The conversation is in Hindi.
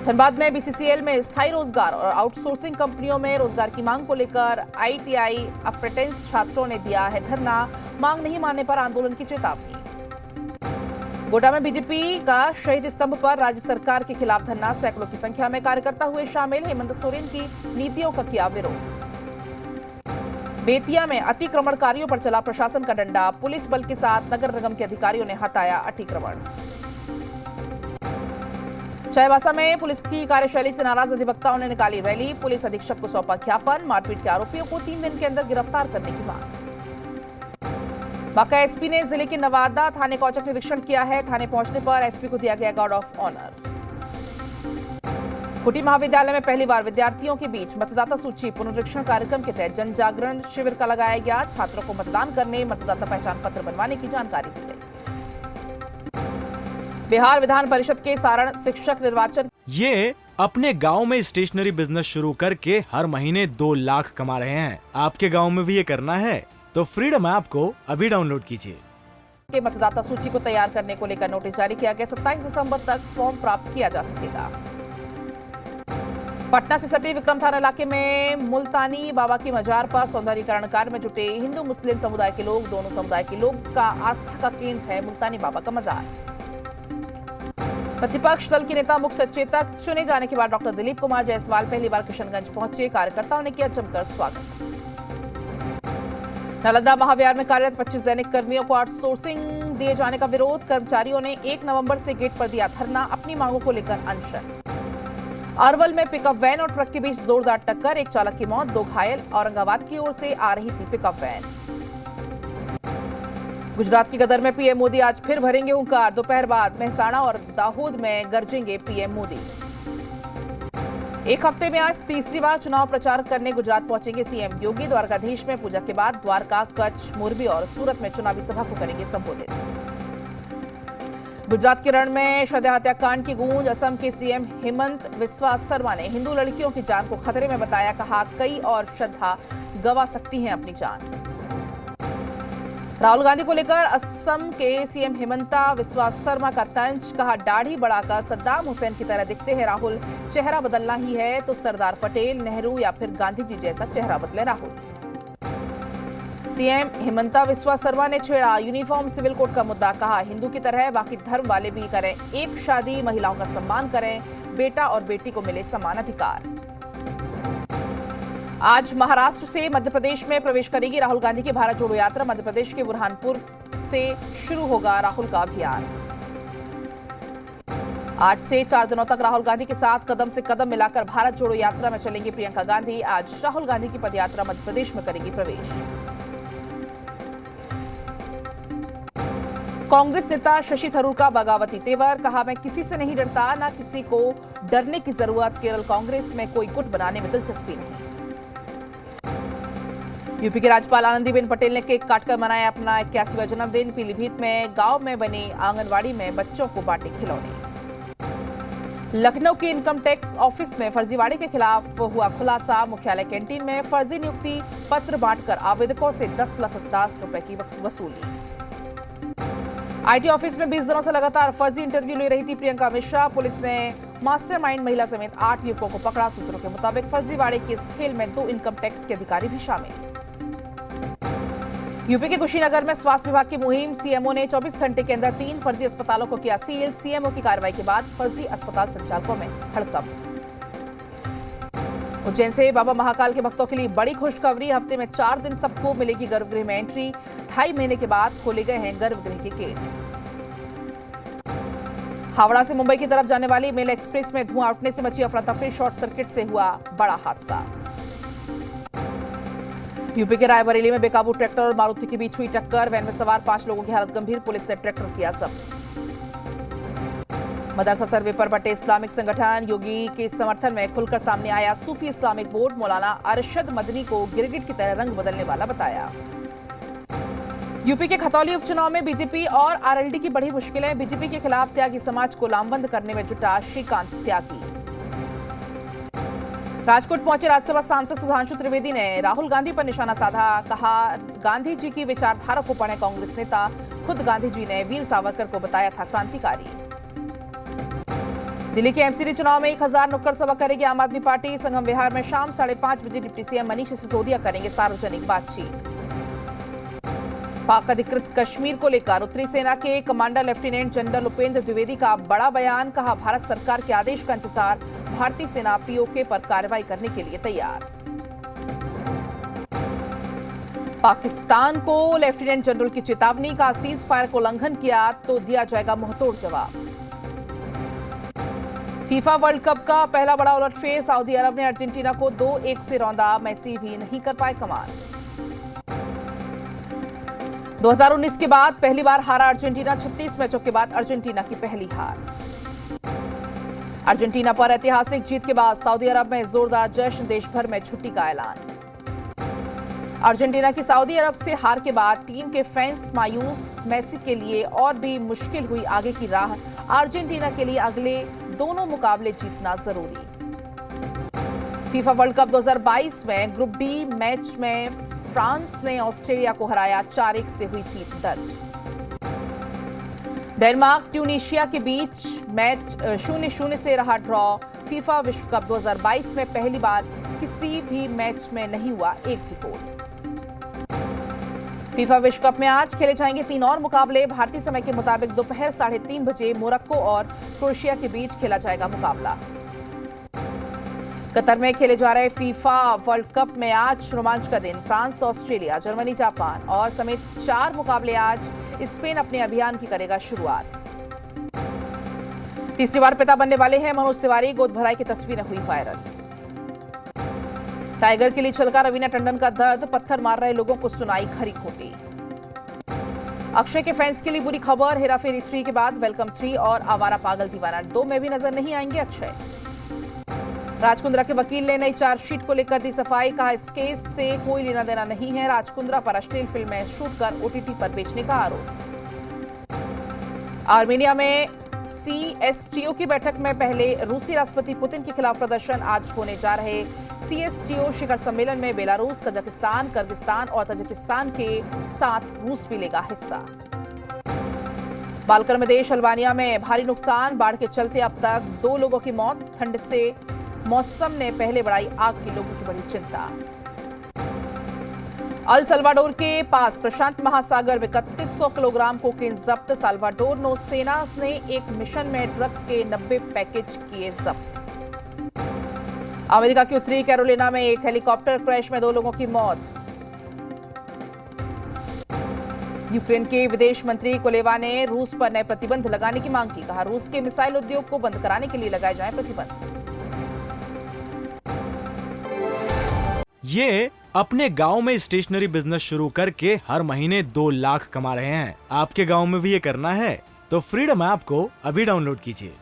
धनबाद में बीसीसीएल में स्थायी रोजगार और आउटसोर्सिंग कंपनियों में रोजगार की मांग को लेकर आईटीआई अप्रेंटिस छात्रों ने दिया है धरना। मांग नहीं मानने पर आंदोलन की चेतावनी। गोड्डा में बीजेपी का शहीद स्तंभ पर राज्य सरकार के खिलाफ धरना। सैकड़ों की संख्या में कार्यकर्ता हुए शामिल। हेमंत सोरेन की नीतियों का किया विरोध। बेतिया में अतिक्रमणकारियों पर चला प्रशासन का डंडा। पुलिस बल के साथ नगर निगम के अधिकारियों ने हटाया अतिक्रमण। चाईबासा में पुलिस की कार्यशैली से नाराज अधिवक्ताओं ने निकाली रैली। पुलिस अधीक्षक को सौंपा ज्ञापन। मारपीट के आरोपियों को 3 दिन के अंदर गिरफ्तार करने की मांग। बांका एसपी ने जिले के नवादा थाने का औचक निरीक्षण किया है। थाने पहुंचने पर एसपी को दिया गया गार्ड ऑफ ऑनर। खुटी महाविद्यालय में पहली बार विद्यार्थियों के बीच मतदाता सूची पुनरीक्षण कार्यक्रम के तहत जन जागरण शिविर का लगाया गया। छात्रों को मतदान करने, मतदाता पहचान पत्र बनवाने की जानकारी दी गई। बिहार विधान परिषद के सारण शिक्षक निर्वाचन। ये अपने गांव में स्टेशनरी बिजनेस शुरू करके हर महीने 2 लाख कमा रहे हैं। आपके गांव में भी ये करना है तो फ्रीडम ऐप को अभी डाउनलोड कीजिए। के मतदाता सूची को तैयार करने को लेकर नोटिस जारी किया गया। 27 दिसंबर तक फॉर्म प्राप्त किया जा सकेगा। पटना से सटे विक्रम थाना इलाके में मुल्तानी बाबा की मजार पर सौंदर्यीकरण कार्य में जुटे हिंदू मुस्लिम समुदाय के लोग। दोनों समुदाय के लोग का आस्था का केंद्र है मुल्तानी बाबा का मजार। प्रतिपक्ष दल के नेता मुख्य सचेतक चुने जाने के बाद डॉक्टर दिलीप कुमार जायसवाल पहली बार किशनगंज पहुंचे। कार्यकर्ताओं ने किया जमकर स्वागत। नालंदा महाविहार में कार्यरत 25 दैनिक कर्मियों को आउटसोर्सिंग दिए जाने का विरोध। कर्मचारियों ने 1 नवंबर से गेट पर दिया धरना। अपनी मांगों को लेकर अनशन। अरवल में पिकअप वैन और ट्रक के बीच जोरदार टक्कर। एक चालक की मौत, 2 घायल। औरंगाबाद की ओर से आ रही थी पिकअप वैन। गुजरात की गदर में पीएम मोदी आज फिर भरेंगे हुंकार। दोपहर बाद मेहसाणा और दाहोद में गरजेंगे पीएम मोदी। एक हफ्ते में आज तीसरी बार चुनाव प्रचार करने गुजरात पहुंचेंगे सीएम योगी। द्वारकाधीश में पूजा के बाद द्वारका, कच्छ, मोरबी और सूरत में चुनावी सभा को करेंगे संबोधित। गुजरात के रण में श्रद्धा हत्याकांड की गूंज। असम के सीएम हेमंत बिस्वा शर्मा ने हिंदू लड़कियों की जान को खतरे में बताया। कहा, कई और श्रद्धा गंवा सकती हैं अपनी जान। राहुल गांधी को लेकर असम के सीएम हेमंता बिस्वा शर्मा का तंज। कहा, दाढ़ी बढ़ाकर सद्दाम हुसैन की तरह दिखते हैं राहुल। चेहरा बदलना ही है तो सरदार पटेल, नेहरू या फिर गांधी जी जैसा चेहरा बदले राहुल। सीएम हेमंता बिस्वा शर्मा ने छेड़ा यूनिफॉर्म सिविल कोड का मुद्दा। कहा, हिंदू की तरह बाकी धर्म वाले भी करें एक शादी, महिलाओं का सम्मान करें, बेटा और बेटी को मिले समान अधिकार। आज महाराष्ट्र से मध्य प्रदेश में प्रवेश करेगी राहुल गांधी की भारत जोड़ो यात्रा। मध्य प्रदेश के बुरहानपुर से शुरू होगा राहुल का अभियान। आज से 4 दिनों तक राहुल गांधी के साथ कदम से कदम मिलाकर भारत जोड़ो यात्रा में चलेंगी प्रियंका गांधी। आज राहुल गांधी की पदयात्रा मध्य प्रदेश में करेगी प्रवेश। कांग्रेस नेता शशि थरूर का बगावती तेवर। कहा, मैं किसी से नहीं डरता, ना किसी को डरने की जरूरत। केरल कांग्रेस में कोई गुट बनाने में दिलचस्पी नहीं। यूपी के राज्यपाल आनंदीबेन पटेल ने केक काटकर मनाया अपना 81वां जन्मदिन। पीलीभीत में गांव में बनी आंगनवाड़ी में बच्चों को बांटे खिलौने। लखनऊ के इनकम टैक्स ऑफिस में फर्जीवाड़े के खिलाफ हुआ खुलासा। मुख्यालय कैंटीन में फर्जी नियुक्ति पत्र बांटकर आवेदकों से 10 लाख रुपए की वसूली। आईटी ऑफिस में 20 दिनों से लगातार फर्जी इंटरव्यू ले रही थी प्रियंका मिश्रा। पुलिस ने मास्टरमाइंड महिला समेत 8 युवकों को पकड़ा। सूत्रों के मुताबिक फर्जीवाड़े के इस खेल में 2 इनकम टैक्स के अधिकारी भी शामिल। यूपी के कुशीनगर में स्वास्थ्य विभाग की मुहिम। सीएमओ ने 24 घंटे के अंदर 3 फर्जी अस्पतालों को किया सील। सीएमओ की कार्रवाई के बाद फर्जी अस्पताल संचालकों में हड़कंप। उज्जैन से बाबा महाकाल के भक्तों के लिए बड़ी खुशखबरी। हफ्ते में 4 दिन सबको मिलेगी गर्भगृह में एंट्री। 2.5 महीने के बाद खोले गए हैं गर्भगृह के गेट। हावड़ा से मुंबई की तरफ जाने वाली मेल एक्सप्रेस में धुआं उठने से मची अफरा तफरी। शॉर्ट सर्किट से हुआ बड़ा हादसा। यूपी के रायबरेली में बेकाबू ट्रैक्टर और मारुति के बीच हुई टक्कर। वैन में सवार 5 लोगों की हालत गंभीर। पुलिस ने ट्रैक्टर किया जब्त। मदरसा सर्वे पर बटे इस्लामिक संगठन। योगी के समर्थन में खुलकर सामने आया सूफी इस्लामिक बोर्ड। मौलाना अरशद मदनी को गिरगिट की तरह रंग बदलने वाला बताया। यूपी के खतौली उपचुनाव में बीजेपी और आरएलडी की बड़ी मुश्किलें। बीजेपी के खिलाफ त्यागी समाज को लामबंद करने में जुटा श्रीकांत त्यागी। राजकोट पहुंचे राज्यसभा सांसद सुधांशु त्रिवेदी ने राहुल गांधी पर निशाना साधा। कहा, गांधी जी की विचारधारा को पढ़े कांग्रेस नेता। खुद गांधी जी ने वीर सावरकर को बताया था क्रांतिकारी। दिल्ली के एमसीडी चुनाव में 1000 नुक्कड़ सभा करेगी आम आदमी पार्टी। संगम विहार में शाम 5:30 बजे डिप्टी सीएम मनीष सिसोदिया करेंगे सार्वजनिक बातचीत। पाक अधिकृत कश्मीर को लेकर उत्तरी सेना के commander lieutenant general Upendra Dwivedi का बड़ा बयान। कहा, भारत सरकार के आदेश का इंतजार, भारतीय सेना पीओके पर कार्रवाई करने के लिए तैयार। पाकिस्तान को लेफ्टिनेंट जनरल की चेतावनी। का सीज फायर को उल्लंघन किया तो दिया जाएगा मुंहतोड़ जवाब। फीफा वर्ल्ड कप का पहला बड़ा उलटफेर। सऊदी अरब ने अर्जेंटीना को 2-1 से रौंदा। मेसी भी नहीं कर पाए कमाल। 2019 के बाद पहली बार हारा अर्जेंटीना। 36 मैचों के बाद अर्जेंटीना की पहली हार। अर्जेंटीना पर ऐतिहासिक जीत के बाद सऊदी अरब में जोरदार जश्न। देश भर में छुट्टी का ऐलान। अर्जेंटीना की सऊदी अरब से हार के बाद टीम के फैंस मायूस। मेसी के लिए और भी मुश्किल हुई आगे की राह। अर्जेंटीना के लिए अगले दोनों मुकाबले जीतना जरूरी। फीफा वर्ल्ड कप 2022 में ग्रुप डी मैच में फ्रांस ने ऑस्ट्रेलिया को हराया। 4-1 से हुई जीत दर्ज। डेनमार्क ट्यूनीशिया के बीच मैच 0-0 से रहा ड्रॉ। फीफा विश्व कप 2022 में पहली बार किसी भी मैच में नहीं हुआ एक भी गोल। फीफा विश्व कप में आज खेले जाएंगे 3 और मुकाबले। भारतीय समय के मुताबिक दोपहर 3:30 बजे मोरक्को और क्रोएशिया के बीच खेला जाएगा मुकाबला। कतर में खेले जा रहे फीफा वर्ल्ड कप में आज रोमांच का दिन। फ्रांस, ऑस्ट्रेलिया, जर्मनी, जापान और समेत 4 मुकाबले आज। स्पेन अपने अभियान की करेगा शुरुआत। तीसरी बार पिता बनने वाले हैं मनोज तिवारी। गोद भराई की तस्वीरें हुई वायरल। टाइगर के लिए छलका रवीना टंडन का दर्द। पत्थर मार रहे लोगों को सुनाई खरी खोटी। अक्षय के फैंस के लिए बुरी खबर। हेराफेरी 3 के बाद वेलकम 3 और आवारा पागल दीवाना 2 में भी नजर नहीं आएंगे अक्षय। राजकुंद्रा के वकील ने नई चार्जशीट को लेकर दी सफाई। कहा, इस केस से कोई लेना देना नहीं है। राजकुंद्रा पर अश्लील फिल्में शूट कर ओटीटी पर बेचने का आरोप। आर्मेनिया में सीएसटीओ की बैठक में पहले रूसी राष्ट्रपति पुतिन के खिलाफ प्रदर्शन। आज होने जा रहे सीएसटीओ शिखर सम्मेलन में बेलारूस, कजाकिस्तान, किर्गिस्तान और तजिकिस्तान के साथ रूस भी लेगा हिस्सा। बालकन में देश अल्बानिया में भारी नुकसान। बाढ़ के चलते अब तक 2 लोगों की मौत। ठंड से मौसम ने पहले बढ़ाई आग की लोगों की बड़ी चिंता। अल सल्वाडोर के पास प्रशांत महासागर में 3100 किलोग्राम कोकेन जब्त। साल्वाडोर नौसेना ने एक मिशन में ड्रग्स के 90 पैकेज किए जब्त। अमेरिका की उत्तरी कैरोलिना में एक हेलीकॉप्टर क्रैश में 2 लोगों की मौत। यूक्रेन के विदेश मंत्री कुलेवा ने रूस पर नए प्रतिबंध लगाने की मांग की। कहा, रूस के मिसाइल उद्योग को बंद कराने के लिए लगाए जाएं प्रतिबंध। ये अपने गांव में स्टेशनरी बिजनेस शुरू करके हर महीने 2 लाख कमा रहे हैं। आपके गांव में भी ये करना है तो फ्रीडम ऐप को अभी डाउनलोड कीजिए।